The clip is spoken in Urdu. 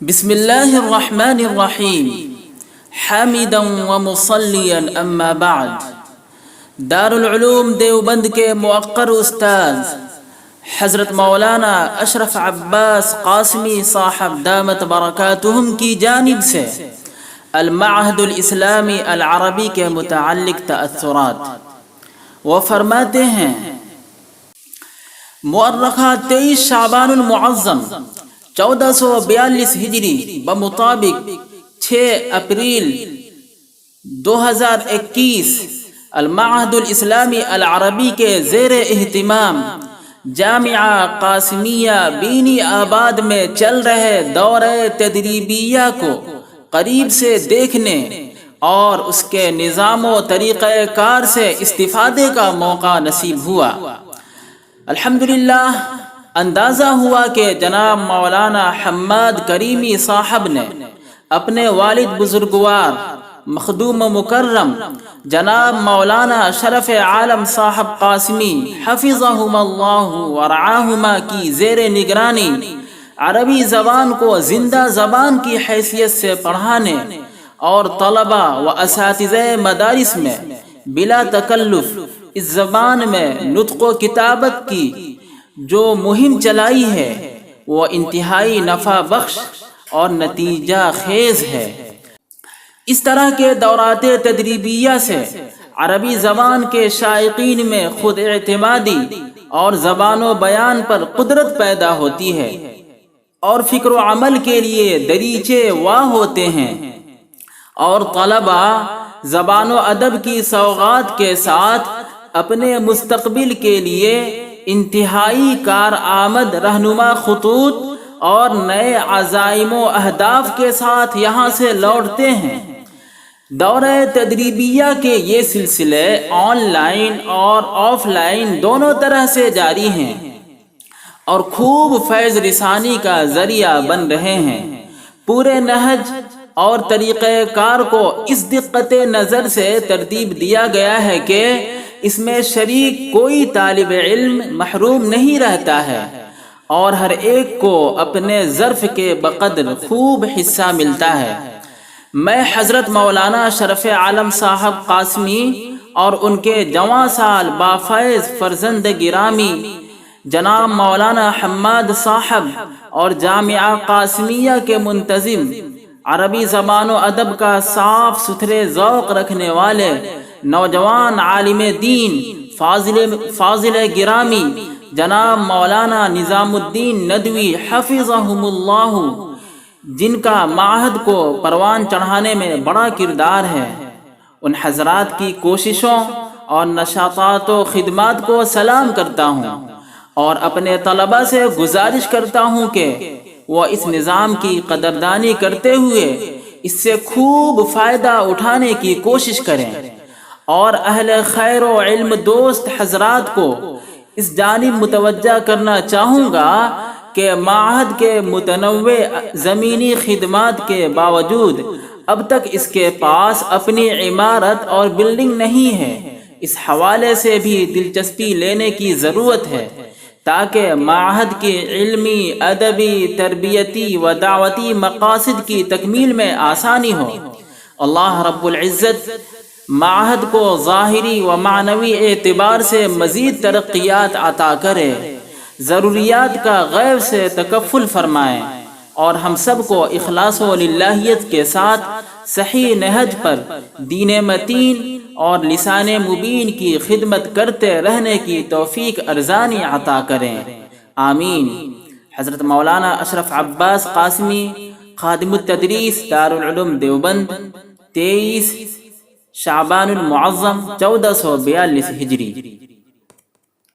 بسم اللہ الرحمن الرحیم حامدا ومصلیا اما بعد۔ دارالعلوم دیوبند کے موقر استاذ حضرت مولانا اشرف عباس قاسمی صاحب دامت برکاتہم کی جانب سے المعہد الاسلامی العربی کے متعلق تأثرات۔ وہ فرماتے ہیں مؤرخہ 23 شعبان المعظم 1442 ہجری بمطابق 6 اپریل 2021 المعہد الاسلامی العربی کے زیر اہتمام جامعہ قاسمیہ بینی آباد میں چل رہے دورہ تدریبیہ کو قریب سے دیکھنے اور اس کے نظام و طریقہ کار سے استفادے کا موقع نصیب ہوا۔ الحمدللہ اندازہ ہوا کہ جناب مولانا حماد کریمی صاحب نے اپنے والد بزرگوار مخدوم مکرم جناب مولانا شرف عالم صاحب قاسمی حفظہم اللہ ورعاہما کی زیر نگرانی عربی زبان کو زندہ زبان کی حیثیت سے پڑھانے اور طلبہ و اساتذہ مدارس میں بلا تکلف اس زبان میں نطق و کتابت کی جو مہم چلائی ہے وہ انتہائی نفع بخش اور نتیجہ خیز ہے۔ اس طرح کے دورات تدریبیہ سے عربی زبان کے شائقین میں خود اعتمادی اور زبان و بیان پر قدرت پیدا ہوتی ہے اور فکر و عمل کے لیے دریچے واہ ہوتے ہیں، اور طلبہ زبان و ادب کی سوغات کے ساتھ اپنے مستقبل کے لیے انتہائی کارآمد رہنما خطوط اور نئے عزائم و اہداف کے ساتھ یہاں سے لوٹتے ہیں۔ دورہ تدریبیہ کے یہ سلسلے آن لائن اور آف لائن دونوں طرح سے جاری ہیں اور خوب فیض رسانی کا ذریعہ بن رہے ہیں۔ پورے نہج اور طریقہ کار کو اس دقت نظر سے ترتیب دیا گیا ہے کہ اس میں شریک کوئی طالب علم محروم نہیں رہتا ہے اور ہر ایک کو اپنے ظرف کے بقدر خوب حصہ ملتا ہے۔ میں حضرت مولانا شرف عالم صاحب قاسمی اور ان کے جواں سال بافیض فرزند گرامی جناب مولانا حماد صاحب اور جامعہ قاسمیہ کے منتظم عربی زبان و ادب کا صاف ستھرے ذوق رکھنے والے نوجوان عالم دین فاضل گرامی جناب مولانا نظام الدین ندوی حفظہم اللہ، جن کا معہد کو پروان چڑھانے میں بڑا کردار ہے، ان حضرات کی کوششوں اور نشاطات و خدمات کو سلام کرتا ہوں اور اپنے طلبہ سے گزارش کرتا ہوں کہ وہ اس نظام کی قدردانی کرتے ہوئے اس سے خوب فائدہ اٹھانے کی کوشش کریں، اور اہل خیر و علم دوست حضرات کو اس جانب متوجہ کرنا چاہوں گا کہ معہد کے متنوع زمینی خدمات کے باوجود اب تک اس کے پاس اپنی عمارت اور بلڈنگ نہیں ہے۔ اس حوالے سے بھی دلچسپی لینے کی ضرورت ہے تاکہ معہد کی علمی، ادبی، تربیتی و دعوتی مقاصد کی تکمیل میں آسانی ہو۔ اللہ رب العزت معہد کو ظاہری و معنوی اعتبار سے مزید ترقیات عطا کرے، ضروریات کا غیب سے تکفل فرمائے، اور ہم سب کو اخلاص و للہیت کے ساتھ صحیح نہج پر دین متین اور لسان مبین کی خدمت کرتے رہنے کی توفیق ارزانی عطا کریں، آمین۔ حضرت مولانا اشرف عباس قاسمی، خادم التدریس، دارالعلوم دیوبند، 23 شعبان المعظم 1442 ہجری۔